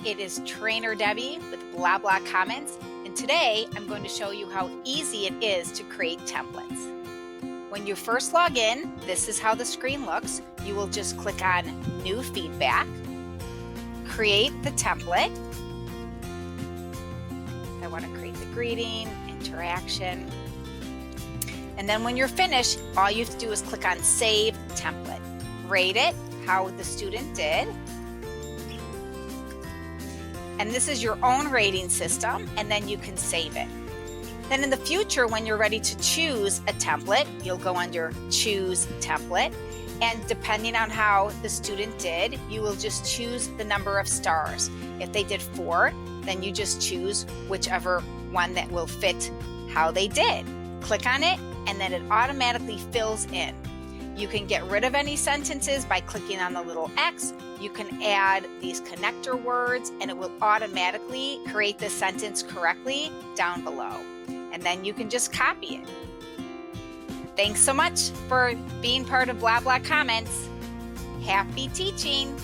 it is Trainer Debbie with BlaBla Commentz, and today I'm going to show you how easy it is to create templates. When you first log in, this is how the screen looks. You will just click on New Feedback, create the template. I want to create the greeting, interaction, and then when you're finished, all you have to do is click on Save Template. Rate it, how the student did. And this is your own rating system, and then you can save it. Then in the future, when you're ready to choose a template, you'll go under Choose Template. And depending on how the student did, you will just choose the number of stars. If they did 4, then you just choose whichever one that will fit how they did. Click on it, and then it automatically fills in. You can get rid of any sentences by clicking on the little X. You can add these connector words, and it will automatically create the sentence correctly down below. And then you can just copy it. Thanks so much for being part of BlaBla Commentz. Happy teaching!